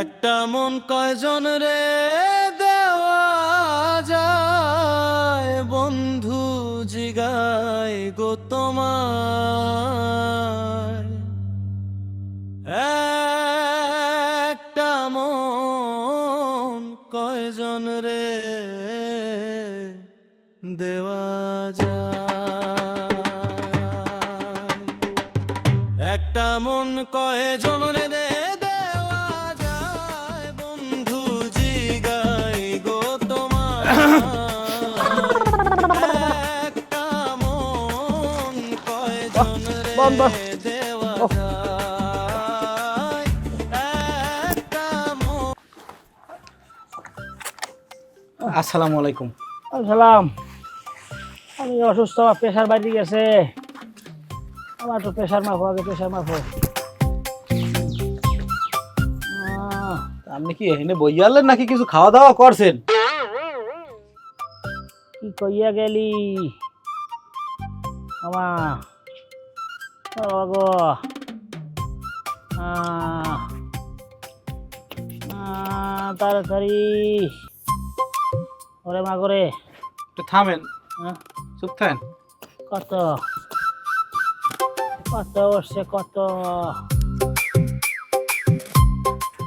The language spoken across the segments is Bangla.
একটা মন কয়জন রে দেওয়া যায় বন্ধু জিগায় গো তোমার একটা মন কয়জন রে দেওয়া যায় একটা মন কয়জন রে দেওয়া যায় বন্ধু জিগায় গো তোমার একটা মন কয়জন রে দেওয়া যায় একটা মন। আসসালামু আলাইকুম। সালাম। আমি অসুস্থ, প্রেশার বাইরে গেছে, আমার তো প্রেশার মাপো, আগে প্রেশার মাপো। আপনি কি এখানে বইয়ালেন নাকি কিছু খাওয়া দাওয়া করছেন? কি কইয়া গেলি আমা গো? তাড়াতাড়ি ওরে মা করে একটু থামেন, চুপ থাকেন। কত কত উঠছে কত?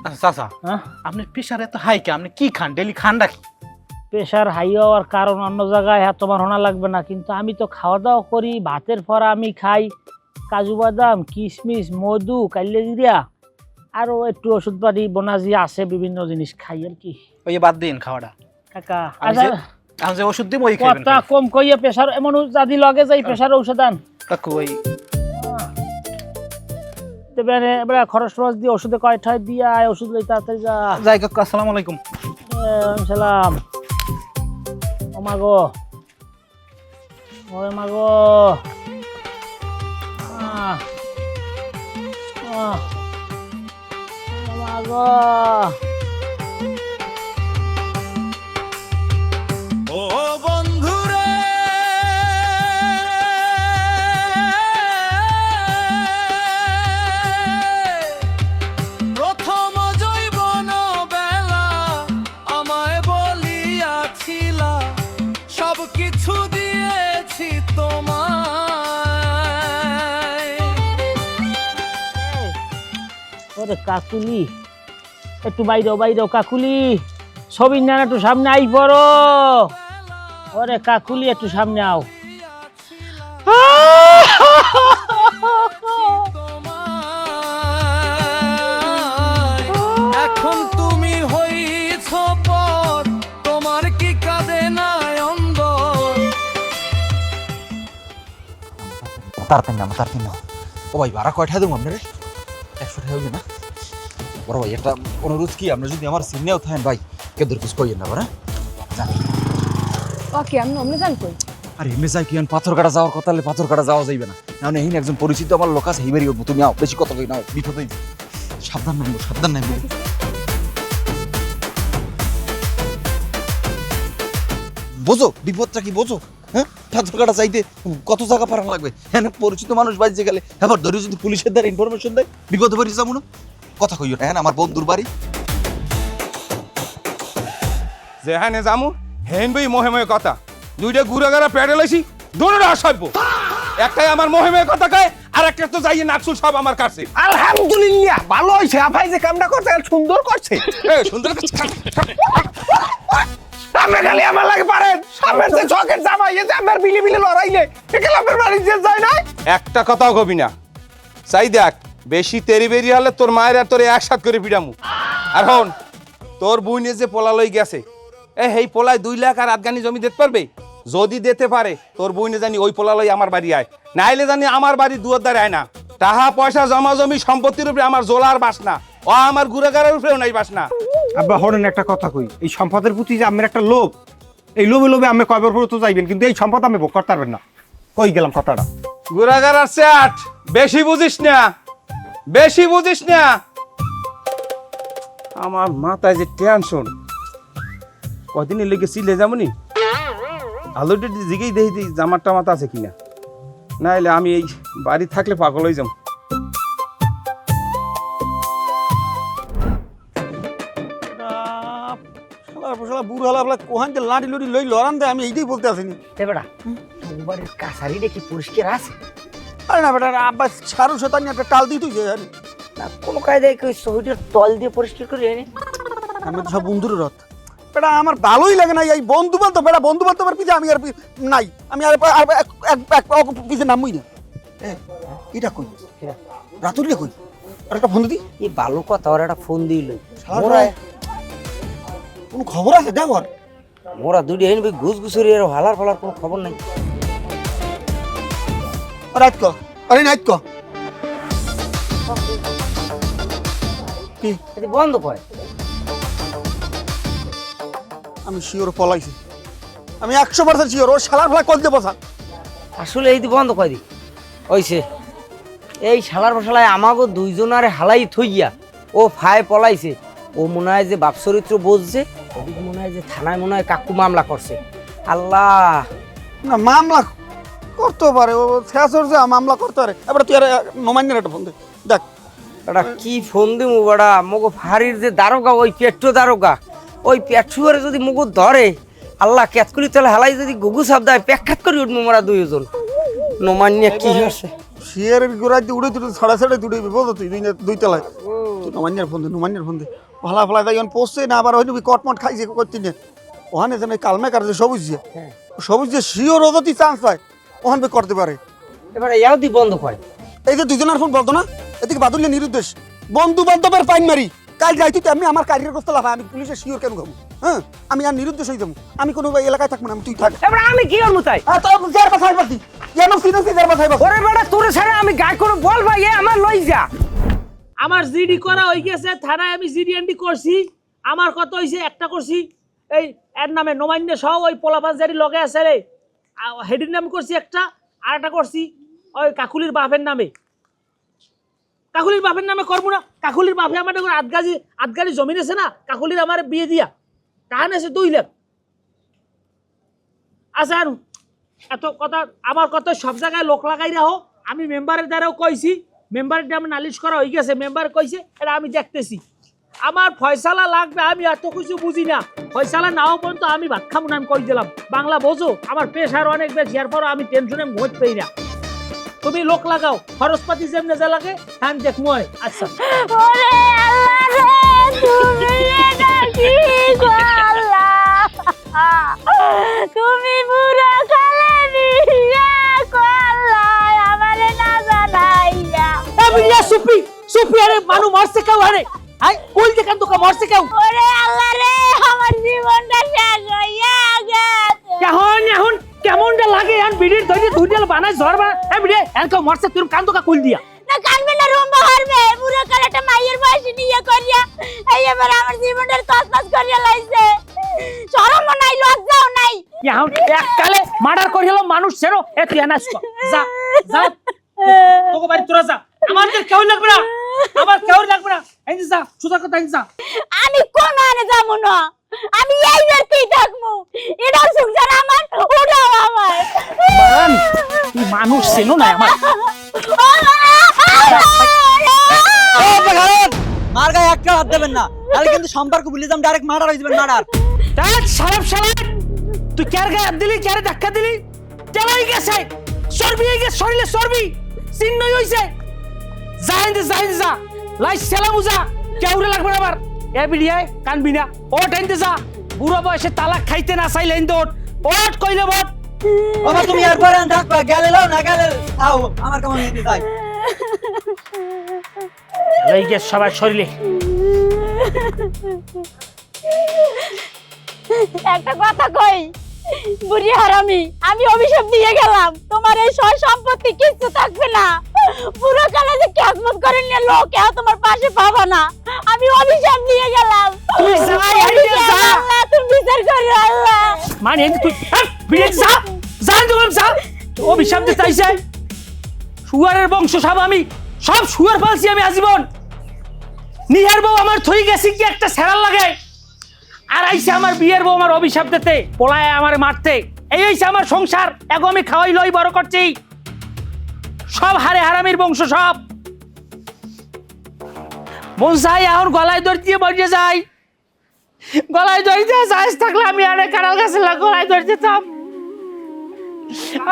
আচ্ছা চাচা, আপনার প্রেশার এত হাই কে? আপনি কি খান? ডেলি খান নাকি? প্রেশার হাই হওয়ার কারণ অন্য জায়গায় হ্যাঁ তোমার হোনা লাগবে না, কিন্তু আমি তো খাওয়া দাওয়া করি, ভাতের পর আমি খাই কাজু বাদাম, কিশমিশ, মধু, কাল্লেজিরা, আরো একটু ওষুধ পাতি বোনাজি আছে, বিভিন্ন জিনিস খাই আর কি। ওই বাদ দিন খাওয়াটা কাকা। আমি যে ওষুধ দিব ওই খাবেন। কথা কম কইয়া প্রেশার এমন জাদি লগে যাই প্রেশার ঔষধ আন কাকু। ওই দেবেন এবারে খরচ টরচ দিয়ে ওষুধে কয়টায় দিয়া ওষুধ লই তাড়াতাড়ি যা। যাই কাকু, আসসালামু আলাইকুম। সালাম। ও মাগো, ওরে মাগো, মাগো। ও বন্ধুরে প্রথম জৈবন বেলা আমায় বলিয়াছিলা সব কিছু দিয়েছি তোমায়। ওরে কাকুলি, একটু বাইরেও বাইরেও কাকুলি, ছবি না একটু সামনে আই পড়ো। ওরে কাকুলি একটু সামনে আও। এখন তুমি হইছ পর তোমার কি কাঁদে না অন্দর। তাড়াতাড়ি নাও, তাড়াতাড়ি নাও। ও ভাই ভাড়া কয়টা দেবো আপনার? 100 টাকা হবে না? বড় ভাই একটা অনুরোধ কি, আপনার যদি আমার সিনেও থাকেন ভাই কেদর কিছু কইেন না। বড় জানি ওকে আমি অমনে জান কই। আর এমনি যাই কি পাথর কাটা যাওয়ার কথা, পাথর কাটা যাওয়া যাইবে না। এখন এই একজন পরিচিত আমার লোক আছে, এইবারই উঠবো। তুমি আও, বেশি কথা কই নাও, বিপদ হইবে। সাবধান নাইবো, সাবধান নাইবো। বোঝো বিপদটা কি, বোঝো? হ্যাঁ, পাথর কাটা চাইতে কত জায়গা পারানো লাগবে। হ্যাঁ, পরিচিত মানুষ বাইরে গেলে এবার ধরে যদি পুলিশের দ্বারা ইনফরমেশন দেয়, বিপদে পড়ে যাবো না। কথা কইও না। হ্যাঁ, আমার বন্ধুর বাড়ি যেখানে যামু হেন বই মহেময় কথা। দুইটা গুড়াগাড়া প্যাডেল আইছি, দোনোটা অসভ্য। একটাই আমার মহেময় কথা কয়, আর একটা তো যাইয়ে নাকসুল সব আমার কাছে। আলহামদুলিল্লাহ, ভালো হইছে। আপাই যে কামটা করতে সুন্দর করছে। সুন্দর আপনি খালি আমার লাগে পারেন। সামনের যে চকের জামা ইয়ে যে আমার বিলি বিলি লড়াইলে একলাপের বাড়ি যে যায় না। একটা কথাও কবি না। চাই দেখ, বেশি তেরি বেরি হলে তোর মায়ের আর তোর একসাথ করে পিটামু। আর হন, তোর বুইনে যে পোলা লই গেছে, এই পোলায় 2 লাখ আর আধগানি জমি দিতে পারবে? যদি দিতে পারে তোর বুইনে জানি ওই পোলা লই আমার বাড়ি আয়, নাইলে জানি আমার বাড়ি দুয়ার দ্বারে আয় না। টাকা পয়সা জমা জমি সম্পত্তির উপরে আমার জোলার বাসনা, ও আমার গুড়াগাড়ার উপরেও নাই বাসনা। আব্বা হরেন একটা কথা কই, এই সম্পদের প্রতি যে আমার একটা লোভ, এই লোভে লোভে আমি কয়বার পরে তো যাইবেন, কিন্তু এই সম্পদ আমি ভোগ করতে পারবেন না। কই গেলাম কথাটা। গুড়াগাড়ার চ্যাট বেশি বুঝিস না, বেশি বুঝিস না। আমার মাথায় যে টেনশন, কদিনের লেগে সিলে যাবনি, আলোটা দিকেই দেখি জামার টামাত আছে কিনা, না হলে আমি এই বাড়ি থাকলে পাগল হয়ে যাবো। বুড়ো হলা কোহান যে লাঠি লুটি লই লড়ান দেয়, আমি এইটাই বলতে আসিনি। বেটা তোমার কাছারি দেখি পরিষ্কার আছে আরে না বেটা, আব্বা সারু শতানি একটা টাল দিই তুই যে না, কোনো কায়দায় ওই শহীদের তল দিয়ে পরিষ্কার করে এনে। আমি তো সব বন্ধুর রথ বেটা, আমার ভালোই লাগে না এই বন্ধু বান্ধব বেটা, বন্ধু বান্ধবের পিছে আমি আর নাই, আমি আর পিছে নামবই না। এটা কই রাতুরি কই, আর একটা ফোন দিই। এই ভালো কথা, ওর একটা ফোন দিল। কোনো খবর আছে দেখ ওর? মোরা দুটি হেন ঘুষ ঘুষুরি আর হালার ফালার কোনো খবর নাই। রাত ক, আরে নাইট ক কি বন্ধ কয়। আমি শিওর পলাইছি, আমি 100% শিওর ও শালার ফলা কল দিয়ে বসা। আসলে এই বন্ধ কয় দি ওইছে এই শালার ফসলায় আমাগো দুইজনারে হালাই থইয়া ও ফায় পলাইছে। ও মনে হয় যে বাপ চরিত্র বুঝছে, ওদিকে মনে হয় যে থানায় মনে হয় কাকু মামলা করছে। আল্লাহ না মামলা করতে পারে, ও শেষর যে মামলা করতে পারে। এবার তুই আর নমান্যের একটা ফোন দে দেখ। এটা কি ফোন দিমু বড়া, মগো ফাড়ির যে দারোগা, ওই পেট্রো দারোগা, ওই পেট্রোরে যদি মগো ধরে, আল্লাহ ক্যাতকুলি তলে হালাই যদি গুগু সাপ দেয়, প্যাক্ষাত করে উঠবো মোরা দুইজন। নমান্য কি হচ্ছে শিয়ারের গোড়ায় দিয়ে উড়ে তুই ছড়া ছড়ে তুই বলতো তুই দুই তলায়। তুই নমান্যের ফোন দে, নমান্যের ফোন দে। ভালা ফলা তাই পোষছে না, আবার হয়তো কটমট খাইছে করতি না। ওখানে যেন কালমে কাটছে সবুজ দিয়ে, সবুজ দিয়ে শিওর ও যদি চান্স পায় ওখান বে করতে পারে। এবারে ইয়াও দি বন্ধ কয়। এই যে দুজনের ফোন বলতো না, এদিকে বাদুল্য নিরুদ্দেশ বন্ধু বান্ধবের পাইন মারি। কাল যাইতে তো আমি আমার কারিয়ার করতে লাভ, আমি পুলিশের শিওর কেন খাবো? হ্যাঁ আমি আর নিরুদ্দেশ হয়ে যাবো, আমি কোনো এলাকায় থাকবো না, আমি তুই থাক। এবারে আমি কি করবো তাই? ওরে বেটা তোর ছাড়া আমি গায়ে কোনো বল ভাই, আমার লই যা। আমার জিডি করা হয়ে গেছে, থানায় আমি জিডি এন্ডি করছি। আমার কত হয়েছে? একটা করছি এই এর নামে নমান্য সহ ওই পোলাপান জারি লগে আছে রে, হেডির নাম করছি একটা, আর একটা করছি ওই কাকুলির বাপের নামে। কাকুলির বাপের নামে করবো না, কাকুলির বাপে আমার আধগাজি জমিন আছে না, কাকুলির আমার বিয়ে দিয়া টাহান আছে 2 লাখ। আচ্ছা আর এত কথা আমার কথা সব জায়গায় লোক লাগাই রাখো। আমি মেম্বারের দ্বারাও কইছি, মেম্বারের নামে নালিশ করা হয়ে গেছে, মেম্বার কইছে এটা আমি দেখতেছি। আমার ফয়সালা লাগবে, আমি এত কিছু বুঝি না। ফয়সালা নাও পর্যন্ত আমি ভাত খাবো না, আমি কই দিলাম। বাংলা বোঝো, আমার প্রেশার অনেক বেশি, এরপরও আমি টেনশনে ঘুমোত পাই না। তুমি লোক লাগাও, খরচপাতি যেমনে যা লাগে আমি দেখবো। আচ্ছা তুমি পুরো কালে আমারে না জানাইয়া। সুপি সুপি, আরে মানু মরছে কেউ? আরে আই ওই দেখান তো মরছে কেউ? ওরে আল্লাহ রে, আমার জীবনটা শেষ হইয়া গেছে। এখন কেমনটা লাগে? এখন বিড়ির ধরে দুইটাল বানায় ঝরবা। এই বিড়ি এখন কেউ মরছে, তুই কান তো কুল দিয়া না কানবে না, রুম্বা হারবে পুরো কালেটা মাইয়ের বয়সে নিয়ে করিয়া এই এবার আমার জীবনটার তছনছ করিয়া লাইছে। শরমও নাই, লজ্জাও নাই। এখন এককালে মার্ডার করে হলো মানুষ ছেড়ো। এ তুই আনাস যা যা, তোকে বাড়ি তোরা যা, আমাদের কেউ লাগবে না, আমার কেউ লাগবে না। এই যা, সুদা কথা যা। আমি কোন আনে যাবো না, আমি এই বাড়িতেই থাকবো। এটাও সংসার আমার, ওটাও আমার। তুই মানুষ ছিল না আমার। মার গায়ে একটা হাত দেবেন না, তাহলে কিন্তু সম্পর্ক ভুলে যাম, ডাইরেক্ট মার্ডার হয়ে যাবেন। মার্ডার সারাপ সারাপ, তুই কার গায়ে হাত দিলি, কারে ধাক্কা দিলি? তেলাই গেছে, চর্বি হয়ে গেছে শরীরে, চর্বি চিহ্নই হয়েছে। যা লাই সেলা বুঝা, কেউরে লাগবে না আমার। এ বিড়িয়ায় কানবি না, ওট আনতে যা। বুড়ো বয়সে তালাক খাইতে না চাইলে ওট ওট কইলে বট। বাবা তুমি আর পরে থাকবা, গেলে লাও না গেলে আও, আমার কেমন নিতে চাই। এই যে সবার শরীরে একটা কথা কই, বুড়ি হারামি, আমি অভিশাপ দিয়ে গেলাম, তোমার এই সয় সম্পত্তি কিছু থাকবে না। পুরো কালে যে কিয়ামত করে নিয়ে লোক কেউ তোমার পাশে পাবা না। আমি অভিশাপ দিয়ে গেলাম। তুই যা, আল্লাহ তুমি বিচার করো আল্লাহ। মানে তুই বিড়ি যা যা, অভিশাপ দিতে চাইছে। শুয়ারের বংশ সব আমি, সব শুয়ার পালছি আমি আজীবন। নিহার বউ আমার থই গেছি কি একটা সেরাল লাগে, আর আইসে আমার বিয়ের বউ আমার অভিশাপ দিতে, পোলায় আমার মারতে। এই হইছে আমার সংসার, এখন আমি খাওয়াই লই বড় করছি। সব হারে হারামির বংশ সব। মন চাই এখন গলায় দড়ি দিয়ে বসে যাই, গলায় দড়ি দিয়ে সাইজ থাকলে আমি আরে কারাল গাছে গলায় দড়ি দিতাম।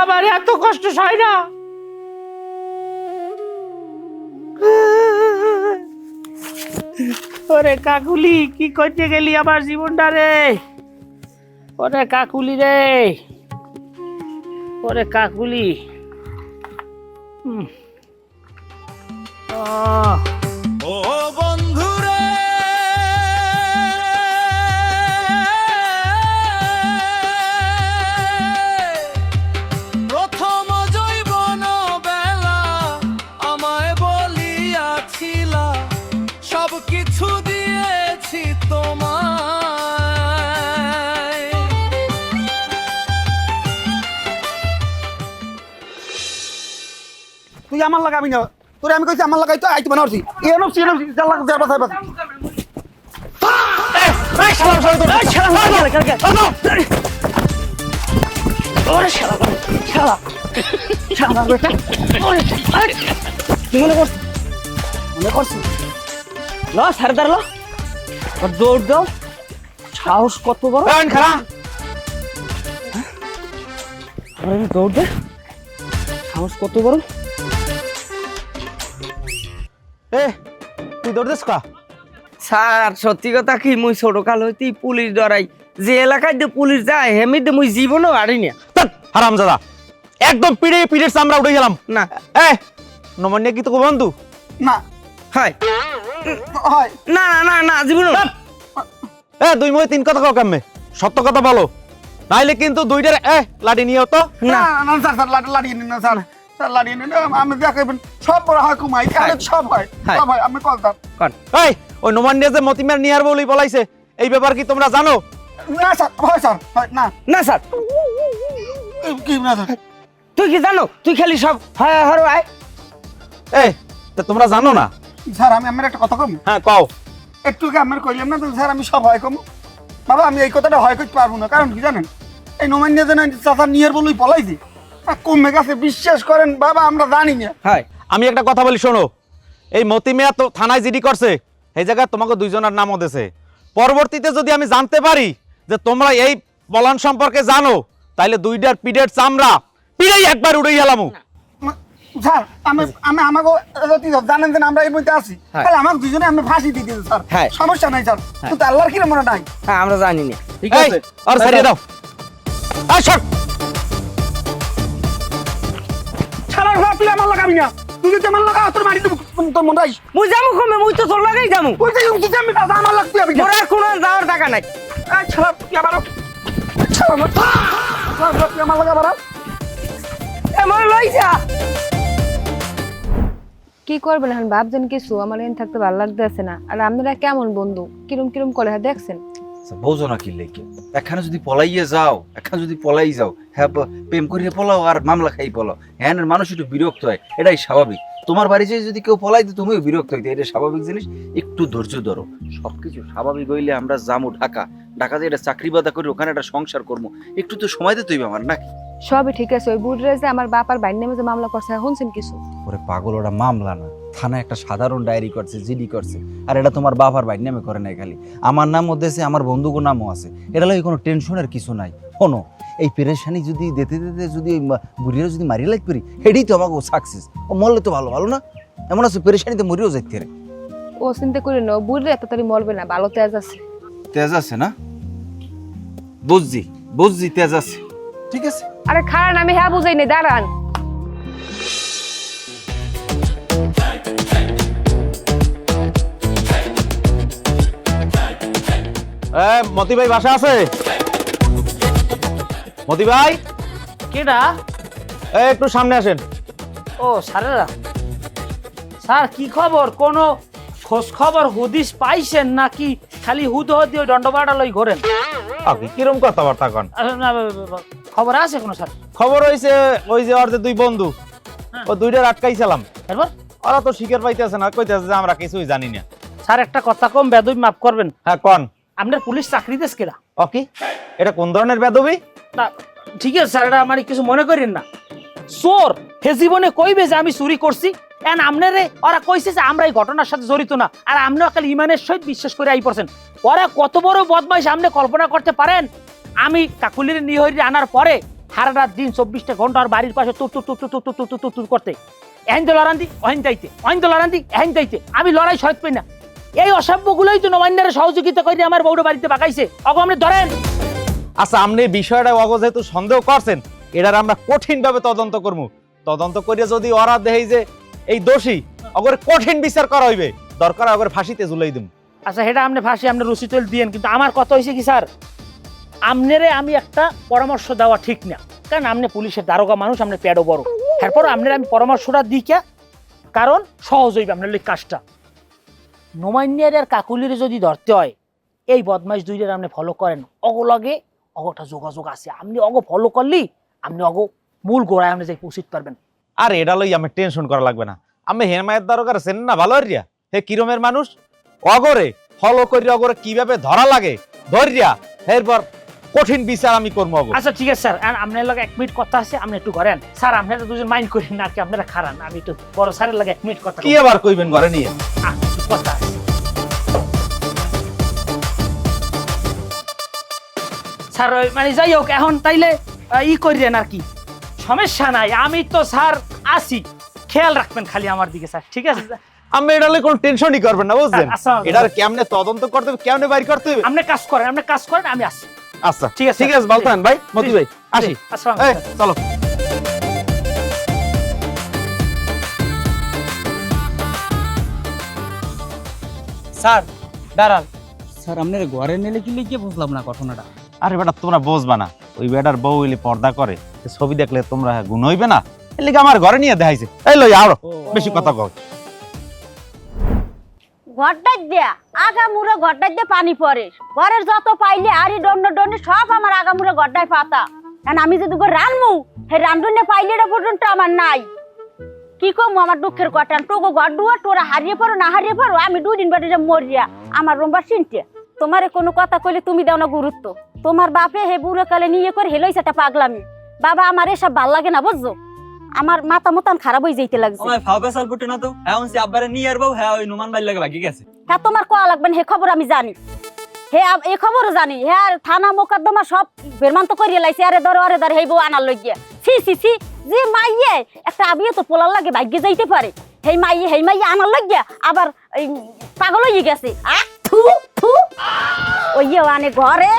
আমার এত কষ্ট সয় না। ওরে কাকুলি, কি করতে গেলি আমার জীবনটা রে? ওরে কাকুলি রে, ওরে কাকুলি। ও বন্ধু রে, প্রথম জৈবন বেলা আমায় বলিয়াছিলা, সব কিছু দিয়েছি তোমায়। তুই আমার লাগাবি না, তোরে আমি কইছি আমার লাগাই তো আইতে বানারছি এনফসি জাল লাগা দেবার চাই বাস। মনে করছি ল সারদার ল, দৌড় দাও। সাহস কত বড়, দৌড় দে। সাহস কত বড়। তুই দৌড় দিস কা? স্যার সত্যি কথা কি, মুই ছোট কাল হইতেই পুলিশ ডরাই। যে এলাকায় দিয়ে পুলিশ যায় হেমিতে মুই জীবনও হারি না। হারামজাদা, একদম পিড়ে পিড়ের চামড়া উঠে গেলাম। না নমন্যা কি তোকে বন্ধু? না হয় হয় না না না না জীবনও না। দুই মুখে তিন কথা কাও কামে, সত্য কথা বলো, নাইলে কিন্তু দুইটার লাঠি নিয়ে তো। না না স্যার স্যার লাড়িয়ে নিন না স্যার, স্যার লাড়িয়ে নিন। আমি দেখাবেন সব বড় হয় কুমাই, এখানে সব হয় সব হয়। আমি কলতাম ওই নমন্যা যে মতিমার নিয়ার বলি বলাইছে, এই ব্যাপার কি তোমরা জানো? না স্যার, হয় স্যার, হয় না না স্যার, কি না স্যার। তুই কি জানো? তুই খালি সব হয় হরো আয়। তা তোমরা জানো না? স্যার আমি আমার একটা কথা কম, হ্যাঁ কও। একটু আমার কইলাম না তো স্যার, আমি সব হয় কম। বাবা আমি এই কথাটা হয় করতে পারবো না, কারণ কি জানেন, এই নোমান্য যেন চাচা নিয়ার বলেই পলাইছি কমে গেছে, বিশ্বাস করেন বাবা, আমরা জানি না। হয় আমি একটা কথা বলি শোনো, এই মতিমিয়া তো থানায় জিডি করছে, এই জায়গায় তোমাকে দুইজনের নামও দিয়েছে। পরবর্তীতে যদি আমি জানতে পারি যে তোমরা এই পলান সম্পর্কে জানো, তাইলে দুইটার পিঠের চামড়া পিড়েই একবার উড়ে গেলাম। স্যার আমি আমি আমাকে যদি জানেন যে আমরা এই মধ্যে আছি, তাহলে আমাকে দুজনে আমি ফাঁসি দিয়ে দিন স্যার, হ্যাঁ। সমস্যা নাই স্যার, কিন্তু আল্লাহর কি মনে নাই। হ্যাঁ আমরা জানি না। ঠিক আছে, আর ছাড়িয়ে দাও। ছাড়ার ভাব তুই আমার লাগাবি না, তুই যদি আমার লাগা তোর মারি দেবো, তোর মনে রাখিস। মুই যাবো কমে, মুই তো তোর লাগাই যাবো। ওই যে তুই আমি দাদা আমার লাগতে হবে মোর আর কোনো যাওয়ার টাকা নাই। ছাড়া তুই আমার ছাড়া তুই আমার লাগা বাড়া এমন লই যা। কি করবেন এখন ভাবছেন কিছু? আমার এখানে থাকতে ভালো লাগতেছে না। আর আপনারা কেমন বন্ধু, কিরম কিরম করে দেখছেন? বোঝো না কি লেগে, এখানে যদি পলাইয়ে যাও, এখানে যদি পলাই যাও, হ্যাঁ প্রেম করিয়ে পলাও আর মামলা খাই পলাও, হ্যাঁ মানুষ একটু বিরক্ত হয়, এটাই স্বাভাবিক। তোমার বাড়ি যেয়ে যদি কেউ পলাই দিত তুমিও বিরক্ত হইতে, এটা স্বাভাবিক জিনিস। একটু ধৈর্য ধরো, সবকিছু স্বাভাবিক হইলে আমরা যাবো ঢাকাতে এটা চাকরি বাদা করি, ওখানে একটা সংসার করবো, একটু তো সময় দিতে হইবে আমার নাকি? সবই ঠিক আছে। ওই বুড়ে যে আমার বাপার বাইর নামে যে মামলা করছে, শুনছেন কিছু? ওরে পাগল, ওটা মামলা না, থানায় একটা সাধারণ ডায়েরি করছে, জিডি করছে। আর এটা তোমার বাবার বাইর নামে করে নাই, খালি আমার নামও দিয়েছে, আমার বন্ধুগো নামও আছে। এটা লাগে কোনো টেনশনের কিছু নাই। শোনো, এই পেরেশানি যদি দিতে দিতে যদি বুড়িরা যদি মারিয়ে লাগতে পারি, এটাই তো আমাকে সাকসেস। ও মরলে তো ভালো, ভালো না? এমন আছে পেরেশানিতে মরিও যাইতে রে। ও চিন্তা করে নাও, বুড়লে এত তাড়াতাড়ি মরবে না, ভালো তেজ আছে। তেজ আছে না? বুঝছি বুঝছি, তেজ আছে, ঠিক আছে। আরে খারান, আমি হ্যাঁ বুঝাই নাই, দাঁড়ান। মতি ভাই বাসা আছে? মতি ভাই কেডা? একটু সামনে আসেন। ও স্যারেরা, স্যার কি খবর? কোনো খোঁজ খবর হুদিস পাইছেন নাকি খালি হুদ দিয়ে দণ্ডবাড়া লই ঘোরেন? কিরম কথাবার্তা কন? খবর আছে কোনো স্যার? খবর হইছে ওই যে ওর যে দুই বন্ধু, ও দুইটার আটকাইছিলাম, এরপর ওরা তো শিকার পাইতেছে না, কইতেছে যে আমরা কিছুই জানি না। স্যার একটা কথা কম বেদবি মাফ করবেন, হ্যাঁ কোন আপনার পুলিশ চাকরি দেশ কেনা? ওকে, এটা কোন ধরনের বেদবি? না ঠিক আছে স্যার, এটা আমার কিছু মনে করেন না। চোর হে জীবনে কইবে যে আমি চুরি করছি, এন্ড আপনারে ওরা কইছে যে আমরা এই ঘটনার সাথে জড়িত না, আর আপনি কাল ইমানের সহিত বিশ্বাস করে আই পড়ছেন। ওরা কত বড় বদমাইশ আপনি কল্পনা করতে পারেন? আমি কাকুলির নিহরি আনার পরে সারা রাত দিন 24টা ঘন্টা আর বাড়ির পাশে তুর তুর তুর তুর তুর তুর তুর তুর তুর করতে, এহেন তো লড়ান্তি অহেন যাইতে, অহেন তো লড়ান্তি এহেন যাইতে, আমি লড়াই সহিত পাই না। এই অসভ্যগুলোই তো নবান্যারে সহযোগিতা করে আমার বউটা বাড়িতে বাগাইছে। অগো আপনি ধরেন। আচ্ছা আপনি বিষয়টা অগ যেহেতু সন্দেহ করছেন, এটার আমরা কঠিন ভাবে তদন্ত করবো। তদন্ত করিয়া যদি ওরা দেখে যে এই দোষী, অগরে কঠিন বিচার করা হইবে, দরকার অগরে ফাঁসিতে ঝুলাই দিম। আচ্ছা সেটা আপনি ফাঁসি আপনি রুচি তৈল দিয়েন, কিন্তু আমার কথা হয়েছে কি স্যার, আপনারে আমি একটা পরামর্শ দেওয়া ঠিক না, কারণ আপনি পুলিশের দারোগা মানুষ, আপনি প্যাডও বড়। এরপর আপনার আমি পরামর্শটা দিই কে, কারণ সহজ হইবে আপনার ওই কাজটা। নোমাইনিয়ার আর কাকুলির যদি ধরতে হয়, এই বদমাইশ দুইটার আপনি ফলো করেন, অগলগে অগটা যোগাযোগ আছে, আপনি অগ ফলো করলেই আপনি অগ মূল গোড়ায় আপনি যাই পৌঁছিতে পারবেন। আর এটা লই আমি টেনশন করা লাগবে না। আমি হেমায়েত দারোগার চেনেন না ভালো রিয়া, হে কিরমের মানুষ, অগরে ফলো করি অগরে কিভাবে ধরা লাগে ধরিয়া এরপর কঠিন বিচার আমি করবো। আচ্ছা ঠিক আছে স্যার, আপনার লগে 1 মিনিট কথা আছে, আপনি একটু করেন। স্যার আপনারা দুজন মাইন্ড করেন না কি, আপনারা খারান, আমি একটু বড় স্যারের লগে 1 মিনিট কথা কি আবার কইবেন ঘরে নিয়ে? কথা আছে। স্যার মানে যাই হোক, এখন তাইলে ই করেন আর কি, সমস্যা নাই, আমি তো স্যার আছি, খেয়াল রাখবেন খালি আমার দিকে স্যার, ঠিক আছে? আমি এটা লই কোনো টেনশনই করবেন না, বুঝছেন? এটার কেমনে তদন্ত করতে হবে, কেমনে বাইর করতে হবে, আপনি কাজ করেন, আমি আসি। আচ্ছা ঠিক আছে, ঠিক আছে, ভালো থাকেন ভাই, মতি ভাই, আসি। আসসালামু এই, আলাইকুম। চলো। স্যার দাঁড়ান, স্যার আপনার ঘরে নিলে কি লিখে বুঝলাম না ঘটনাটা। আরে বেটা তোমরা বুঝবা না, ওই বেটার বউ হইলে পর্দা করে, ছবি দেখলে তোমরা গুণ হইবে না, এর লিগে আমার ঘরে নিয়ে দেখাইছে। এই লই আরো বেশি কথা কও। ঘরটাই দেয়া আগামুড়ে ঘরটাই দিয়ে পানি পড়ে, ঘরের যত পাইলে আরি দণ্ড দণ্ড সব আমার আগামুড়ে ঘরটাই পাতা। কারণ আমি যদি রানমু হে রান্ধুনে পাইলে এটা পর্যন্ত আমার নাই। কি কম আমার দুঃখের কথা, তোকে ঘর দুয়ার তোরা হারিয়ে পড়ো না হারিয়ে পড়ো, আমি 2 দিন বাদে মরিয়া আমার রোমবার চিনতে। তোমারে কোনো কথা কইলে তুমি দাও না গুরুত্ব। তোমার বাপে হে বুড়ো কালে নিয়ে করে হেলইছে একটা পাগলামি। বাবা আমার এসব ভাল লাগে না বুঝছো, আমার মাথা মতান খারাপ হয়ে যাইতে লাগছে। ওই ফাওবে সাল পুটে না তো, হ্যাঁ ওই আব্বারে নিয়ে আরবো, হ্যাঁ ওই নুমান ভাই লাগে বাকি গেছে। হ্যাঁ তোমার কোয়া লাগবে না, হে খবর আমি জানি, হে এই খবরও জানি। হ্যাঁ থানা মোকদ্দমা সব বেরমান তো করিয়ে লাইছে, আরে ধরো হেই বউ আনার লইয়া। সি সি সি, যে মাইয়ে একটা আবিয়ে তো পোলার লাগে ভাগ্যে যাইতে পারে, হেই মাইয়ে আনার লইয়া আবার পাগল হয়ে গেছে। থু থু, ওই আনে ঘরে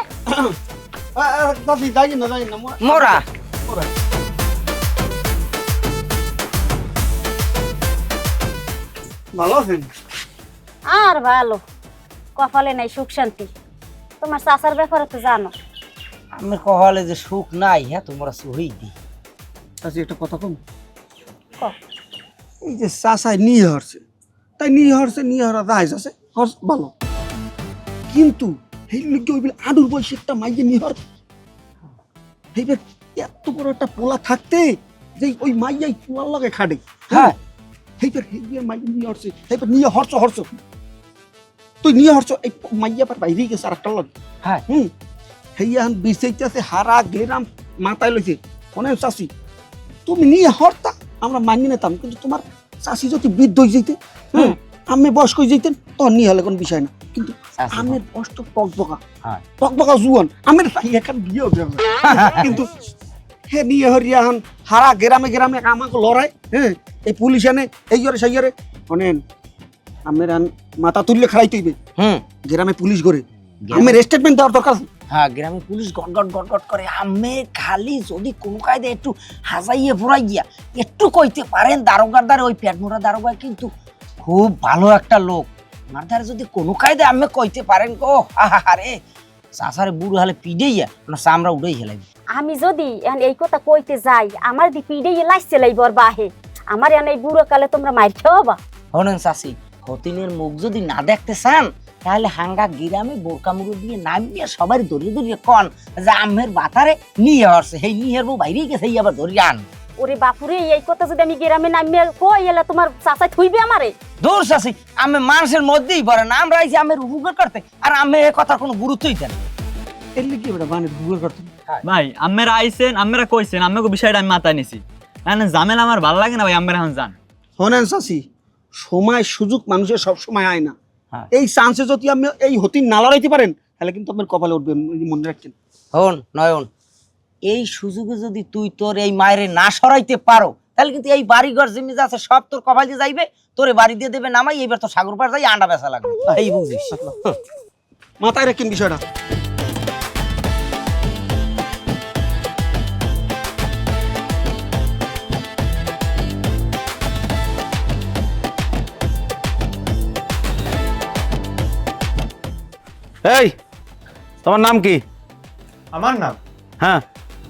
দাদি যাই না মোরা ভালো আছেন? আর ভালো, কপালে নাই সুখ শান্তি। তোমার চাচার ব্যাপারে তো জানো। আমি কহলে যে সুখ নাই, হ্যাঁ তোমরা সহি দি। আচ্ছা একটা কথা কম, ক। এই যে চাচাই নিয়ে হরছে, তাই নিয়ে হরা দায় আছে ভালো, কিন্তু এই লোক ওই আডুর বয়সে একটা মাইয়ে নিয়ে হর, এইবার এত বড় একটা পোলা থাকতে যে ওই মাইয়াই পোলার লগে খাটে, হ্যাঁ এইবার মাইয়া নিয়ে হরছে, এইবার নিয়ে হরছ তুই নিয়ে হরছ, এই মাইয়া পার বাইরেই গেছে আর একটা লগে, হ্যাঁ হেইয়া বিছাইতেছে হারা গেরাম মাথায় লইছে। শোনেন চাষি, তুমি নিয়ে হরতা আমরা মানি নিতাম, কিন্তু তোমার চাষি যদি বৃদ্ধ হয়ে যেতে, আমি বয়স্ক হয়ে যেতেন, তখন নিয়ে হলে কোনো বিষয় না, কিন্তু আমের বয়স তো টকবকা জুয়ান, আমের এখন বিয়ে হবে কিন্তু হে নিয়ে হরিয়া হন হারা গেরামে আমাকে লড়াই, হ্যাঁ এই পুলিশ আনে এই করে সেই করে। শোনেন আমের মাথা তুললে খাড়াই তৈবে, গ্রামে পুলিশ করে আমের স্টেটমেন্ট দেওয়ার দরকার। হ্যাঁ গ্রামে পুলিশ গট করে, আমি খালি যদি কোনো কায়দা একটু হাজাইয়ে ফুরাই গিয়া একটু কইতে পারেন দারোগার দ্বারা, ওই পেট মোড়া দারোগা কিন্তু খুব ভালো একটা লোক, আমার দ্বারা যদি কোনো কায়দা আমি কইতে পারেন গো, আরে চাষারে বুড়ো হলে পিডেইয়া না চামড়া উড়েই হেলাই। আমি যদি এই কথা কইতে যাই, আমার দি পিড়ে লাইছে লাইবর বাহে, আমার এই বুড়ো কালে তোমরা মার খাওয়াবা। হনেন চাষি, হতিনের মুখ যদি না দেখতে চান, তাহলে হাঙ্গা গিরামে বোরকা মুড়ো দিয়ে নামিয়ে সবাই দড়িয়ে কন যে আমের বাতারে নিয়ে হরছে, সেই নিয়ে বউ বাইরেই গেছে, আবার ধরিয়ে আন। ওরে বাপুরে এই কথা যদি আমি গ্রামে নামিয়ে কই এলা তোমার চাচা থুইবে আমারে। দূর চাচি আমি মানুষের মধ্যেই পড়ে না, আমরা আইছি আমের উপকার করতে, আর আমি এ কথার কোনো গুরুত্বই দেন। এর লিগে বেটা বানের গুগল করতে ভাই আমেরা আইছেন আমেরা কইছেন আমাকে বিষয়টা আমি মাথায় নিছি, না ঝামেলা আমার ভালো লাগে না ভাই, আমরা এখন যান। শোনেন চাচি, সময় সুযোগ মানুষের সব সময় আয় না। এই চান্সে যদি আপনি এই হতিন না লড়াইতে পারেন তাহলে কিন্তু আপনার কপালে উঠবে, মনে রাখছেন। হন নয়ন, এই সুযোগে যদি তুই তোর এই মায়েরে না সরাইতে পারো তাহলে কিন্তু এই বাড়িঘর জমি যা আছে সব তোর কপালে যাইবে, তোরে বাড়ি দিয়ে দেবে নামাই, এবার তো সাগর পার যাই আন্ডা বেচা লাগবে, এই বুঝিস। মাথায় রাখেন বিষয়টা। এই তোমার নাম কি? আমার নাম হ্যাঁ,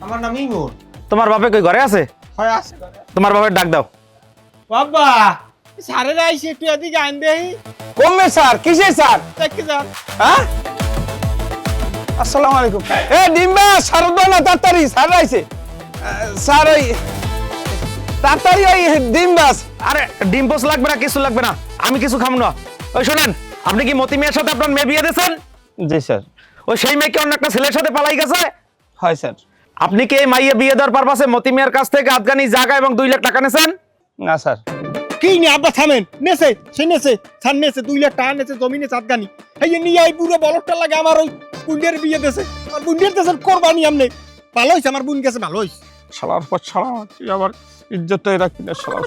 আমার নাম ইমুর। তোমার বাপে কই ঘরে আছে? হয় আছে তোমার বাপের ডাক দাও। বাবা স্যারের আইসি একটু এদিকে আইন দেই। কমবে স্যার, কিসের স্যার? দেখে যান। হ্যাঁ, আসসালামু আলাইকুম। এ ডিম্বা সারদ না তাড়াতাড়ি, স্যার আইছে। স্যার ওই তাড়াতাড়ি ওই ডিম্বাস। আরে ডিম পোস্ট লাগবে না, কিছু লাগবে না, আমি কিছু খাবো না। ওই শোনেন, আপনি কি মতি মেয়ের সাথে আপনার মেয়ে বিয়ে দিয়েছেন? জি স্যার। ওই সেই মেয়েকে অন্য একটা ছেলের সাথে পালাই গেছে? হয় স্যার। আপনি কি এই মাইয়ে বিয়ে দেওয়ার পারপাসে মতি মেয়ের কাছ থেকে আফগানি জায়গা এবং 2 লাখ টাকা নেছেন? না স্যার। কি নি আব্বা থামেন, নেছে সেই নেছে ছান নেছে 2 লাখ টাকা নেছে, জমি নেছে আফগানি। এই নিয়ে এই পুরো বলকটা লাগে আমার ওই বুন্ডের বিয়ে দেছে, আর বুন্ডের দেছে কোরবানি আমনে। ভালো হইছে আমার বুন গেছে, ভালো হইছে। শালার পর শালা, তুই আবার ইজ্জতই রাখবি না শালা।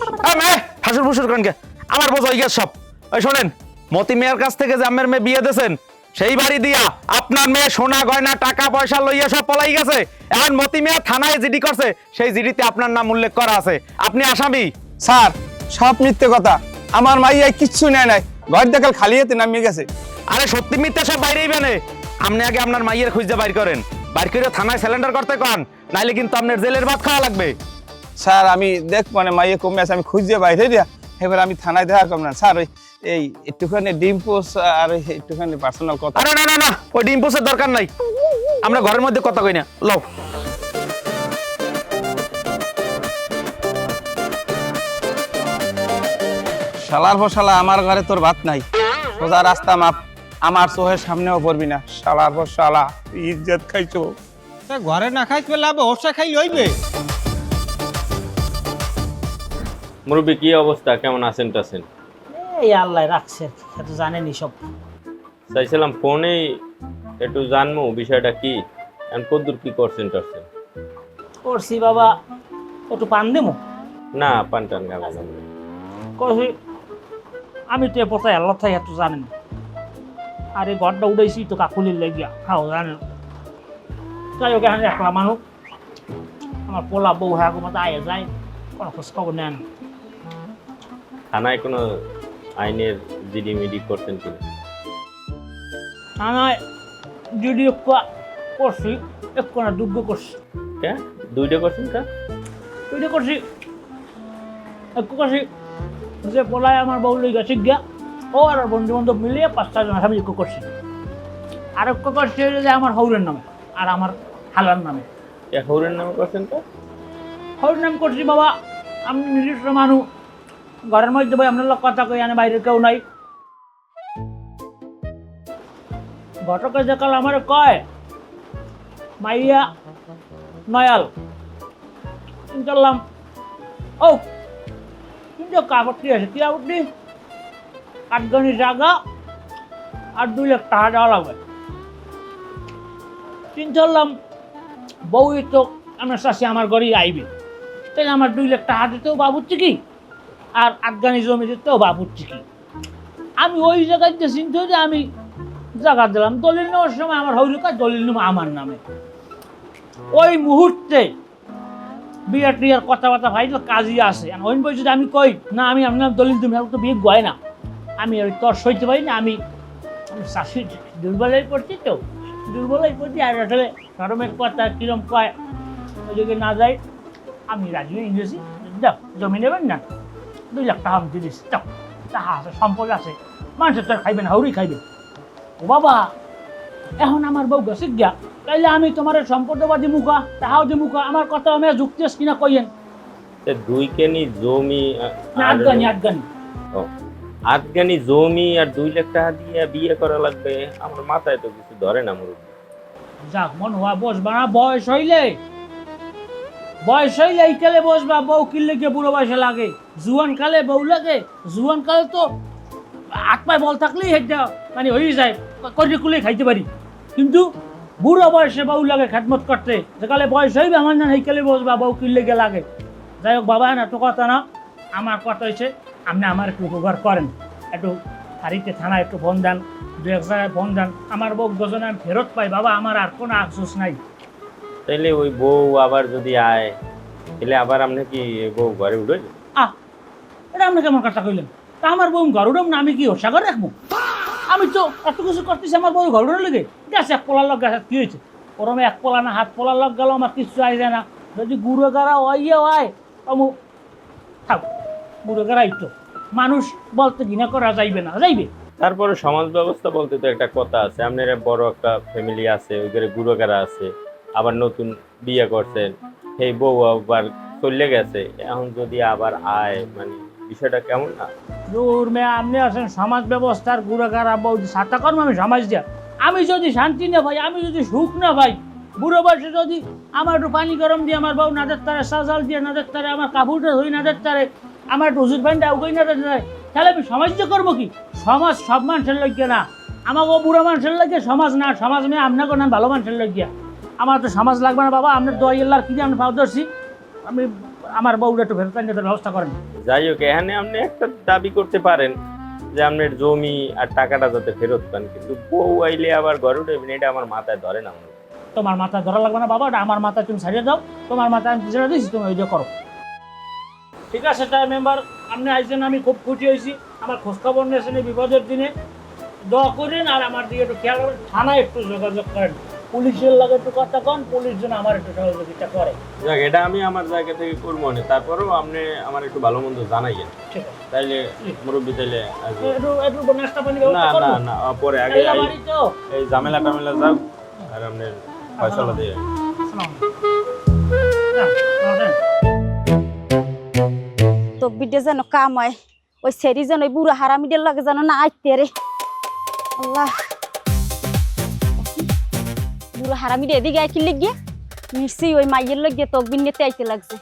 ফাঁসুর ফুসুর কানকে আমার বোঝা হয়ে গেছে সব। ওই শোনেন, মতি মেয়ের কাছ থেকে যে আমের মেয়ে বিয়ে দিয়েছেন সেই বাড়ি দিয়া আপনার মেয়ে সোনা গয়না টাকা পয়সা লইয়া সব পলাই গেছে। এখন মতি মেয়ে থানায় জিডি করছে, সেই জিডিতে আপনার নাম উল্লেখ করা আছে, আপনি আসামি। স্যার সব মিথ্যে কথা, আমার মাইয়াই কিচ্ছু নেয় নাই, ঘর দেখাল খালি হাতে নামিয়ে গেছে। আরে সত্যি মিথ্যা সব বাইরেই বেনে। আপনি আগে আপনার মাইয়ের খুঁজতে বাইর করেন, বাইর করে থানায় সিলিন্ডার করতে কন, নাইলে কিন্তু আপনার জেলের ভাত খাওয়া লাগবে। স্যার আমি দেখ মানে মাইয়ে কমে আছে, আমি খুঁজে বাইরে দিয়া এবার আমি থানায় দেখা করব না স্যার। ওই এই একটুখানি ডিম পোস্ট আর একটুখানি পার্সোনাল কথা। আরে না না না, ওই ডিম পোস্টের দরকার নাই, আমরা ঘরের মধ্যে কথা কই না। লও। শালার পর শালা, আমার ঘরে তোর ভাত নাই, সোজা রাস্তা মাপ, আমার চোখের সামনেও পড়বি না। শালার পর শালা, ইজ্জত খাইছো। ঘরে না খাইতে লাভ, ওসা খাই লইবে। মুরব্বী কি অবস্থা, কেমন আছেন টাছেন? এই আল্লাহ রাখছে, এত জানেনি সব। চাইছিলাম ফোনেই একটু জানবো বিষয়টা কি, এখন কদ্দূর কি করছেন টাছেন? করছি বাবা, একটু পান দেবো না, পানটান গালা করছি। আমি তো এ পথে আল্লাহ থাই এত জানেন, আর এই ঘরটা উঠেছি তো কাকুলির লেগিয়া খাও জানেন। যাই হোক, এখানে একলা মানুষ, আমার পোলা বউ হ্যাঁ মতো আয়ে যায়, কোনো খোঁজ খবর নেন। থানায় কোনো আইনের জিডি মিডি করছেন কিনা? না না, যদি করছি, একটু না দুগ্গ করছি। কে দুইটা করছেন? কা দুইটা করছি, একটু করছি যে পোলায় আমার বউ লই গেছে গিয়া, ও আর বন্ধু বান্ধব মিলিয়ে 5-6 জন আসামি একটু করছি। আর একটু করছি যে আমার হৌরের নামে আর আমার হালার নামে। হৌরের নামে করছেন? তো হৌরের নাম করছি বাবা, আমি নিজস্ব মানুষ, ঘরের মধ্যে ভাই আপনার লোক কথা কই, আনে বাইরে কেউ নাই। ঘটকে দেখাল আমার কয় মাইয়া নয়াল করলাম, ও কিন্তু কাপড়টি আছে, কি আপনি 8 গনি জায়গা আর 2 লাখ টাকা দেওয়া লাগবে। চিন্তা করলাম বউই তো আমার শাশি আমার ঘরেই আইবে, তাহলে আমার 2 লাখ টাকা দিতেও বাবুচ্ছি কি, আর আফগানি জমি দিতেও বাবুচ্ছি কি। আমি ওই জায়গায় যে চিন্তা যে আমি জায়গা দিলাম, দলিল নেওয়ার সময় আমার হইলুকা দলিল নেব আমার নামে। ওই মুহূর্তে বিয়ে টিয়ার কথাবার্তা ভাই তো কাজই আছে, ওই বই যদি আমি কই না আমি আপনার দলিল তুমি তো বিয়ে গয় না, আমি ওই তোর সইতে পারি না, আমি শাশুড়ি দুর্বলাই পড়ছি, তো দুর্বলাই পড়ছি। আর আসলে নরমের কথা কিরম কয় ওই দিকে না যায়, আমি রাজি ইংরেজি যাও জমি নেবেন না, 2 লাখ টাকা আমি দিস, যাও টাকা আছে সম্পদ আছে, মানুষের তো খাইবেন হাউরি খাইবেন। ও বাবা, এখন আমার বউ গেছে গিয়া, তাইলে আমি তোমার সম্পদবাদী মুখা তাহাও যে মুখা, আমার কথা আমি যুক্তি কিনা কইয়েন। 2 কেনি জমি আটগানি আটগানি আটগানি জমি আর 2 লাখ টাকা দিয়ে বিয়ে করা লাগবে, আমার মাথায় তো কিছু ধরে না মুরব্বী। যাক মন হওয়া বসবা না, বয়স হইলে এইকালে বসবা। বউ কিনলে গিয়ে বুড়ো বয়সে লাগে, জুয়ান কালে বউ লাগে। জুয়ান কালে তো হাত পায়ে বল থাকলেই হেঁটে মানে হয়ে যায়, করে কুলে খাইতে পারি। কিন্তু বুড়ো বয়সে বউ লাগে খেদমত করতে, যেকালে বয়স হইবে আমার না এইকালে বসবা, বউ কিনলে গিয়ে লাগে। যাই হোক বাবা, না তো কথা না, আমার কথা হয়েছে আপনি আমার একটু উপকার করেন, একটু হারিতে থানায় একটু ফোন দেন, 2-1 জায়গায় ফোন দেন, আমার বউ গজনে আমি ফেরত পাই বাবা, আমার আর কোনো আফসোস নাই। তাইলে ওই বউ আবার যদি আয়, তাহলে আবার আপনি কি বউ ঘরে উঠে? এটা আপনি কেমন কথা কইলেন? তা আমার বউ ঘর উঠব না, আমি কি ওষা করে রাখবো? আমি তো এত কিছু করতেছি আমার বউ ঘর উঠে লেগে গেছে। 1 পোলার লোক গেছে, কি হয়েছে? ওরমে 1 পোলা না 7 পোলার লোক গেল, আমার কিছু আই যায় না। যদি গুঁড়ো গাড়া হয় তবু থাক, বুড়ো গাড়াই তো মানুষ বলতে ঘৃণা করা যাইবে না, যাইবে। তারপরে সমাজ ব্যবস্থা বলতে তো একটা কথা আছে, আপনার বড় একটা ফ্যামিলি আছে, ওই ঘরে গুড়োগাড়া আছে, আবার নতুন বিয়ে করছেন, সেই বউ আবার চলে গেছে, এখন যদি আবার আয়, মানে বিষয়টা কেমন না? দূর মেয়ে, আপনি আছেন সমাজ ব্যবস্থার গুঁড়ো গাড়া বউ সাতা কর্ম, আমি সমাজ দিয়া। আমি যদি শান্তি না ভাই, আমি যদি সুখ না ভাই, বুড়ো বয়সে যদি আমার একটু পানি গরম দিয়ে আমার বউ নাদের তারে সাজাল দিয়ে নাদের তারে আমার কাপড়টা ধুই নাদের তারে আমার একটু ওষুধ পানিটা উগই নাদের তারে, তাহলে আমি সমাজ দিয়ে করবো কি? সমাজ সব মানুষের লজ্ঞা না, আমাকে বুড়ো মানুষের লজ্ঞা সমাজ না। সমাজ মেয়ে আপনাকে না ভালো মানুষের লজ্ঞা, আমার তো সমাজ লাগবে না বাবা। আপনার দোয়াই আল্লাহর কি দিয়ে আমি পাও ধরছি, আমি আমার বউটা একটু ফেরত আনতে ব্যবস্থা করেন। যাই হোক, এখানে আপনি একটা দাবি করতে পারেন যে আপনার জমি আর টাকাটা যাতে ফেরত পান, কিন্তু বউ আইলে আবার ঘরে উঠবেন, এটা আমার মাথায় ধরে না। তোমার মাথা ধরা লাগবে না বাবা, ওটা আমার মাথা তুমি ছাড়িয়ে দাও, তোমার মাথা আমি ছেড়ে দিয়েছি, তুমি ওইটা করো। ঠিক আছে তাই মেম্বার, আপনি আইসেন, আমি খুব খুশি হয়েছি। আমার খোঁজখবর নিয়েছেন এই বিপদের দিনে, দোয়া করেন আর আমার দিকে একটু খেয়াল করেন। থানায় একটু যোগাযোগ করেন, পুলিশের লাগে একটু কথা কন, পুলিশ যেন আমার একটু সহযোগিতা করে। যাক, এটা আমি আমার জায়গা থেকে করবো না, তারপরেও আপনি আমার একটু ভালো মন্দ জানাইয়েন। ঠিক আছে তাইলে মুরব্বী, তাইলে একটু নাস্তা পানি না ব্যবস্থা করবো। না না, পরে আগে বাড়ি তো এই ঝামেলা টামেলা যাও আর আপনার ফয়সালা দিয়ে। তো বিডে যেন কাম হয়, ওই সেরি যেন ওই বুড়া হারামিদের লাগে যেন না আইতে রে। আল্লাহ, বুড়া হারামিদের এদিকে আই কি লিখিয়ে নিশ্চয়ই ওই মাইয়ের লগে তকবির নিতে আইতে লাগছে।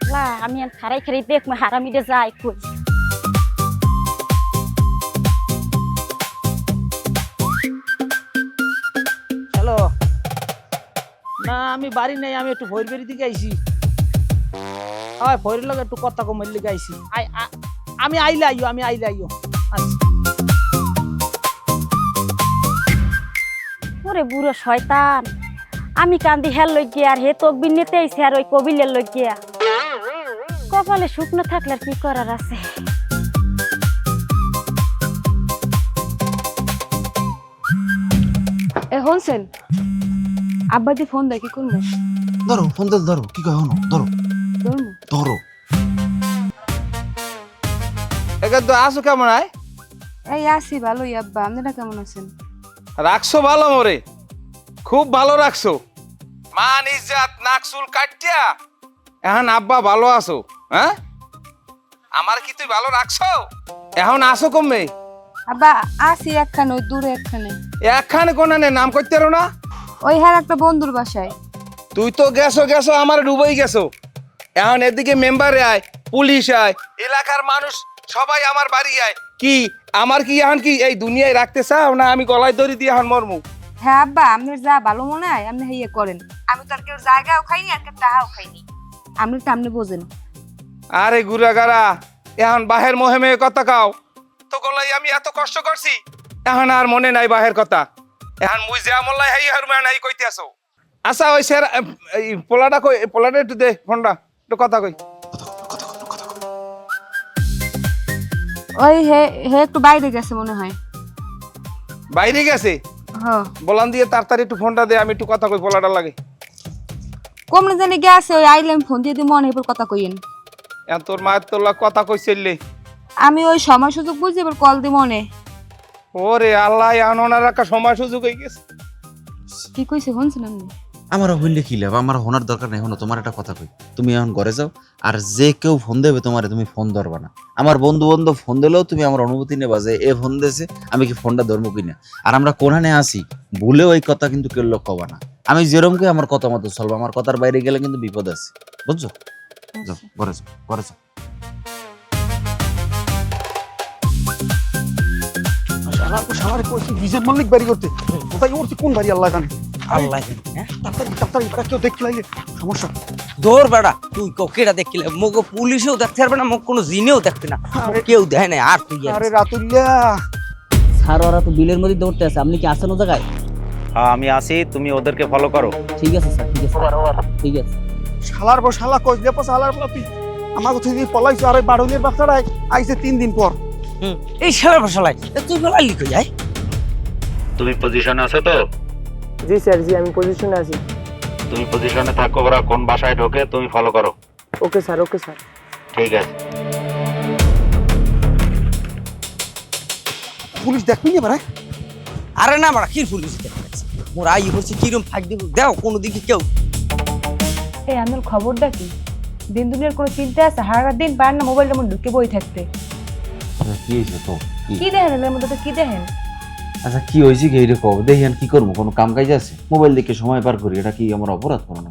আল্লাহ, আমি আর খারাই খারাই দেখ হারামিদের যাই কই। হ্যালো, না আমি বাড়ি নাই, আমি একটু ভৈরবেরি দিকে আইছি। হয় ভৈরের লগে একটু কথা কমের লিগে আইছি। আমি আইলে আইও, আমি আইলে আইও। আচ্ছা। ওরে বুড়ো শয়তান, আমি কান্দি হেল লই গিয়া আর হে তকবির নিতে আইছে আর ওই কবিলের লই গিয়া। কপালে শুকনো থাকলে আর কি করার আছে। শুনছেন, আব্বা দি ফোন দেয়, কি করবো? ধরো ফোন দিল, ধরো, কি কয় হনো, ধরো ধরবো? ধরো। এখন তো আসো কেমন আয়? এই আছি ভালোই আব্বা, আপনারা কেমন আছেন? রাখছো ভালো মোরে, খুব ভালো রাখছো। মান ইজ্জত নাকসুল কাটিয়া এখন আব্বা ভালো আছো? হ্যাঁ, আমার কি তুই ভালো রাখছো? এখন আসো কমে? আব্বা আছি একখানে, ওই দূরে একখানে। একখানে কোনানে নাম করতে পারো না? ওই হ্যাঁ একটা বন্ধুর বাসায়। তুই তো গেছো আমার ডুবেই গেছো। এখন এদিকে মেম্বারে আয়, পুলিশ আয়, এলাকার মানুষ সবাই আমার বাড়ি আয়। কি আমার কি এখন কি এই দুনিয়ায় রাখতে চাও না আমি গলায় দড়ি দিয়ে এখন মরমু? হ্যাঁ আব্বা, আপনার যা ভালো মনে হয় আপনি ইয়ে করেন। আমি তো আর কেউ জায়গাও খাইনি আর কেউ টাকাও খাইনি, আপনি তো আপনি বোঝেন। আরে গুড়াগাড়া, এখন বাহের মোহেমে কথা কাও তো গলাই আমি এত কষ্ট করছি, এখন আর মনে নাই বাহের কথা। এখন মুই যে আমলাই হাই হার মানে কইতে আসো। আচ্ছা ওই স্যার এই পোলাটা কই, পোলাটা একটু দে ফোনটা, একটু কথা কই। ওই হে হে একটু বাইরে গেছে মনে হয়। বাইরে গেছে? হ্যাঁ, বলান দিয়ে তাড়াতাড়ি একটু ফোনটা দে, আমি একটু কথা কই পোলাটা লাগে। কমলে জানি গেছে, ওই আইলাম ফোন দিয়ে মনে এবার কথা কইেন। এখন তোর মায়ের তোলা কথা কইছিলি? আমি ওই সময় সুযোগ বুঝি এবার কল দি মনে। ওরে আল্লাহ, এখন ওনার একটা সময় সুযোগ হয়ে গেছে। কি কইছে শুনছেন আপনি? আমার হইলে কি লাভ, আমার হোনার দরকার নেই। এখন তোমার একটা কথা কই, তুমি এখন ঘরে যাও, আর যে কেউ ফোন দেবে তোমারে তুমি ফোন ধরবা না। আমার বন্ধু বান্ধব ফোন দিলেও তুমি আমার অনুমতি নেবা যে এ ফোন দিয়েছে, আমি কি ফোনটা ধরবো কিনা। আর আমরা কোনখানে আসি ভুলেও এই কথা কিন্তু কেউ লোক কবা না। আমি যেরমকে আমার কথা মতো চলবো, আমার কথার বাইরে গেলে কিন্তু বিপদ আছে, বুঝছো? যাও ঘরে যাও, ঘরে যাও। সালারে কইছি বিজয় মল্লিক বাড়ি করতে, কোথায় উঠছে কোন বাড়ি আল্লাহ জানে। আল্লাহ জানে, হ্যাঁ? তাড়াতাড়ি এটা কেউ দেখতে লাগলে সমস্যা। দৌড় বেড়া, তুই কেটা দেখলে মোক পুলিশেও দেখতে পারবে না, মোক কোনো জিনেও দেখবে না, কেউ দেখে না। আর তুই আরে রাতুল্লা, স্যার ওরা তো বিলের মধ্যে দৌড়তে আছে, আপনি কি আসেন ও জায়গায়? হ্যাঁ আমি আসি, তুমি ওদেরকে ফলো করো। ঠিক আছে স্যার, ঠিক আছে ঠিক আছে। শালার বউ শালা কই দেপো শালার বলা তুই আমার কথা দিয়ে পলাইছো। আরে বাড়ুনের বাচ্চাটা আইছে 3 দিন পর। এই শালার ফসলাই তুই ফেলালি কই যায়? তুমি পজিশনে আছো তো? জি স্যার, জি আমি পজিশনে আছি। তুমি পজিশনে থাকো, ওরা কোন বাসায় ঢোকে তুমি ফলো করো। Okay sir, okay sir. ঠিক আছে। পুলিশ দেখবি না এবার? আরে না মারা কি পুলিশ দেখতে মোর আই হচ্ছে কিরম ফাঁক দিব দাও কোনো দিকে কেউ। এই আমার খবরটা কি? দিন দুনিয়ার কোনো চিন্তা আছে? সারা দিন পার না মোবাইলটা মধ্যে ঢুকে বই থাকতে। কি হয়েছে তো? কি দেখেন এর মধ্যে? তো কি দেখেন? আচ্ছা কি হয়েছে কি এইটা কব দেখি, আর কি করবো? কোনো কাম কাজ আছে? মোবাইল দেখে সময় পার করি, এটা কি আমার অপরাধ কোনো না?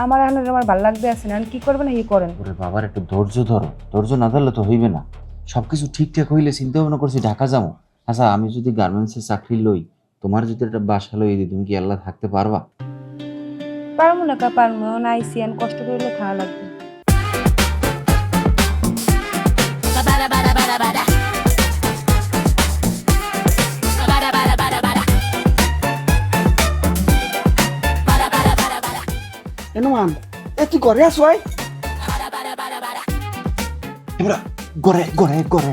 আমার এখন আমার ভালো লাগবে আছে না, কি করবেন এই করেন। ওরে বাবার একটু ধৈর্য ধরো, ধৈর্য না ধরলে তো হইবে না। সবকিছু ঠিকঠাক হইলে চিন্তা ভাবনা করছি ঢাকা যাবো। আচ্ছা আমি যদি গার্মেন্টসে চাকরি লই, তোমার যদি একটা বাসা লই দিই, তুমি কি আল্লাহ থাকতে পারবা? পারবো না কা পারবো না, আইসি আন কষ্ট করলে খাওয়া লাগবে। এনুমান এ তুই ঘরে আছো? আয় এবার গড়ে গড়ে গড়ে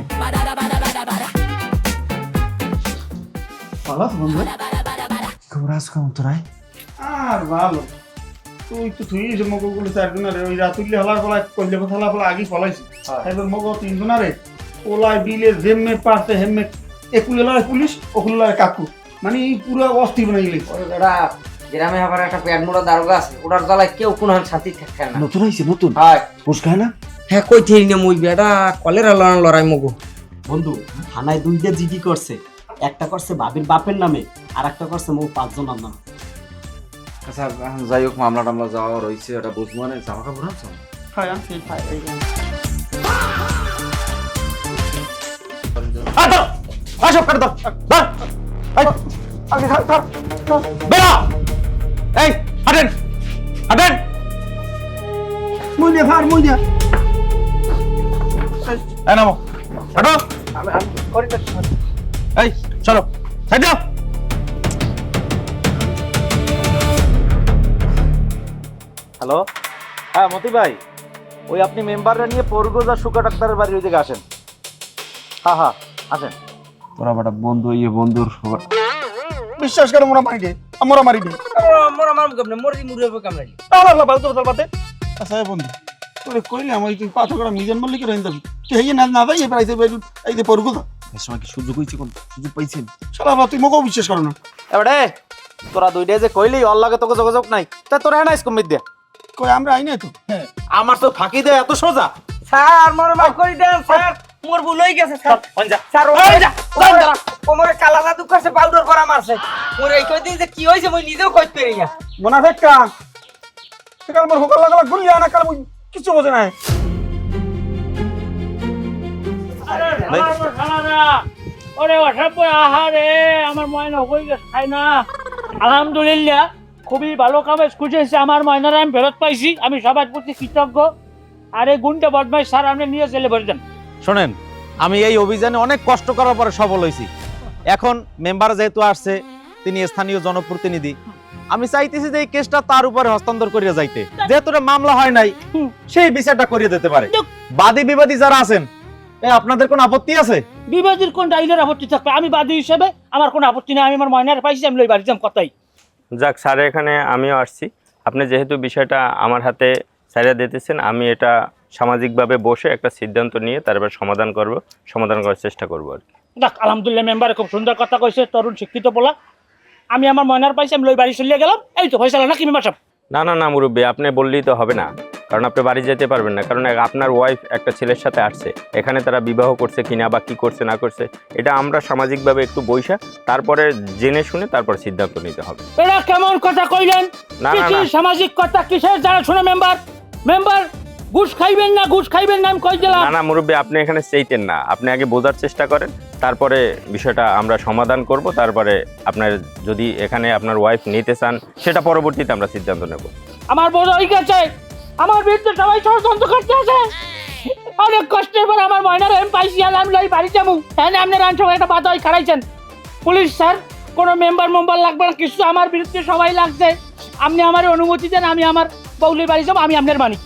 ভালো বন্ধু। খবর আজ কেমন তোরাই? আর ভালো, তুই তো তুই যে মগগুলো 4 দিন আরে ওই রাতুল্লি হলার বলা কইলে কথা হলা আগেই ফলাইছি। এবার মগ 3 দিন আরে ওলাই বিলে জেমে পারতে হেমে একুলে লয় পুলিশ, ওকুলে লয় কাকু, মানে পুরো অস্থির বানাই গেলি। ওরে বেড়া, গ্রামে আবার একটা পেট মোড়া দারোগা আছে, ওটার জ্বালায় কেউ কোনো শান্তি থাকে না। নতুন হইছে নতুন? হয় পোষ খায় না? হ্যাঁ কই থেই না মুই বেড়া কলেরা লড়াই মগো। বন্ধু থানায় 2টা জিডি করছে, একটা করছে ভাবির বাপের নামে আর একটা করছে মো 5 জনের নামে। আচ্ছা যাই হোক, মামলা টামলা যাওয়া রয়েছে, এটা বুঝবো না। জামা কাপড় আনছো? হ্যাঁ আনছি, হ্যাঁ এই যে সব করে দাও, ধর। এই, আগে থাক থাক থাক। বেরো। এই হাঁটেন হাঁটেন। মুই নে ফার মুই নে এই নামো, হাঁটো। আমি করি না। এই চলো, সাইড দাও। হ্যালো, হ্যাঁ মতি ভাই, ওই আপনি মেম্বাররা নিয়ে পরগোজা সুকা ডাক্তারের বাড়ির ওই দিকে আসেন। হ্যাঁ হ্যাঁ আসেন। তোরা বেটা বন্ধু ইয়ে বন্ধুর বিশ্বাস করে মোরা মারি দে, আমরা মারি দে। মোরা মারব কেমনে? মরি মুড়ি হবে কেমনে? আল্লাহ আল্লাহ বালতো বাল বাতে। আচ্ছা বন্ধু, তোরে কইলে আমি তুই পাথরটা মিজান মল্লিকের রইন দাবি, তুই হেই না না যাই প্রাইসে এই যে পরগুল এই সময় কি সুযোগ হইছে? কোন সুযোগ পাইছেন? শালা তুই মগও বিশ্বাস করো না। এবারে তোরা দুইটাই যে কইলি ওর লাগে তোকে যোগাযোগ নাই, তা তোরা হ্যাঁ ইস কমিট দে। কই আমরা আই নাই তো। হ্যাঁ আমার তো ফাঁকি দেয় এত সোজা। স্যার মোর মাফ করে দেন স্যার, মোর ভুল হয়ে গেছে স্যার। স্যার ওমরে কালা জাদু করছে, পাউডার করা মারছে মোর। এই কই দিন যে কি হইছে মই নিজেও কইতে পারি না। মোনাফেক কা কাল মোর হোকাল লাগা গুলি আনা কাল মুই কিছু বোঝে নাই। ওরে অসভ্য, আহারে আমার ময়না হয়ে গেছে, খাই না। আলহামদুলিল্লাহ খুবই ভালো কামে খুঁজেছে, আমার ময়নারা আমি ফেরত পাইছি, আমি সবার প্রতি কৃতজ্ঞ। আরে গুন্ডা বদমাইশ স্যার আপনি নিয়ে জেলে ভরে দেন। শোনেন, আমি এই অভিযানে অনেক কষ্ট করার পরে সফল হয়েছি। এখন মেম্বার যেহেতু আসছে, তিনি স্থানীয় জনপ্রতিনিধি, আমি চাইতেছি যে এই কেসটা তার উপরে হস্তান্তর করিয়া যাইতে। যেহেতু এটা মামলা হয় নাই, সেই বিচারটা করিয়ে দিতে পারে। বাদী বিবাদী যারা আছেন, আপনাদের কোনো আপত্তি আছে? বিবাদীর কোন ডাইলের আপত্তি থাকবে? আমি বাদী হিসেবে আমার কোনো আপত্তি নেই, আমি আমার ময়নার পাইছি, আমি লই বাড়ি যাম কথাই। যাক স্যার, এখানে আমিও আসছি। আপনি যেহেতু বিষয়টা আমার হাতে ছাড়িয়ে দিতেছেন, আমি এটা সামাজিকভাবে বসে একটা সিদ্ধান্ত নিয়ে তারপর সমাধান করার চেষ্টা করবো আর কি। দেখ আলহামদুলিল্লাহ, মেম্বার খুব সুন্দর কথা কইছে, তরুণ শিক্ষিত বলা। আমি আমার ময়নার পাইছি, আমি লই বাড়ি চলিয়ে গেলাম। এই তো ফয়সালা নাকি মেম্বার সাহেব? না না না মুরব্বী, আপনি বললেই তো হবে না, কারণ আপনি বাড়ি যেতে পারবেন না, কারণ আপনার ওয়াইফ একটা ছেলের সাথে আসছে, এখানে তারা বিবাহ করছে কিনা বা কি করছে না করছে এটা আমরা সামাজিকভাবে একটু বইসা তারপরে জেনে শুনে তারপর সিদ্ধান্ত নিতে হবে। এটা কেমন কথা কইলেন? না না কি না সামাজিক কথা কিসের জানা শুনে মেম্বার ঘুষ খাইবেন না আমি কই দিলাম। না না মুরব্বী, আপনি এখানে চাইতেন না, আপনি আগে বোঝার চেষ্টা করেন, তারপরে বিষয়টা আমরা সমাধান করব, তারপরে আপনার যদি এখানে আপনার ওয়াইফ নিতে চান সেটা পরবর্তীতে আমরা সিদ্ধান্ত নেব। আমার বোঝা হয়ে গেছে, আমার বিরুদ্ধে সবাই ষড়যন্ত্র করতে আছে। অনেক কষ্টের পর আমার ময়নার আমি পাইছি, আমি বাড়ি যাবো, হ্যাঁ আপনার সবাই একটা বাধা হয়ে খারাইছেন। পুলিশ স্যার কোনো মেম্বার লাগবে না, কিছু আমার বিরুদ্ধে সবাই লাগছে, আপনি আমার অনুমতি দেন, আমি আমার বউলির বাড়ি যাবো, আমি আপনার মানি।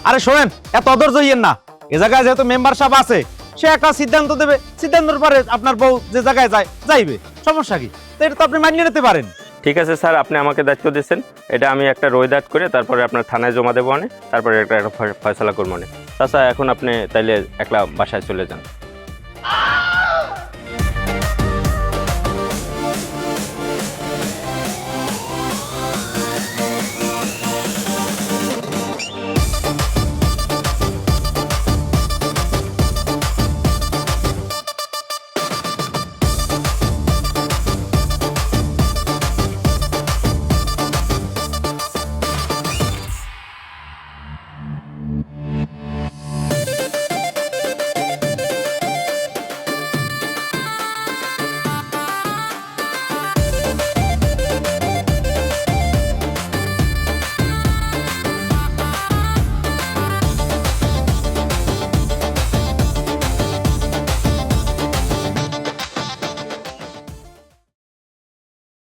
আরে শোনেন, এত অধৈর্য হইয়েন না। এ জায়গায় যেহেতু মেম্বার সাহেব আছে, সে একটা সিদ্ধান্ত দেবে, সিদ্ধান্তের পরে আপনার বউ যে জায়গায় যাইবে, সমস্যা কি? তো এটা তো আপনি মানিয়ে নিতে পারেন। ঠিক আছে স্যার, আপনি আমাকে দায়িত্ব দিয়েছেন, এটা আমি একটা রোয়দাত করে তারপরে আপনার থানায় জমা দেবো, তারপরে একটা ফয়সালা করবো। চাচা এখন আপনি তাইলে একলা বাসায় চলে যান।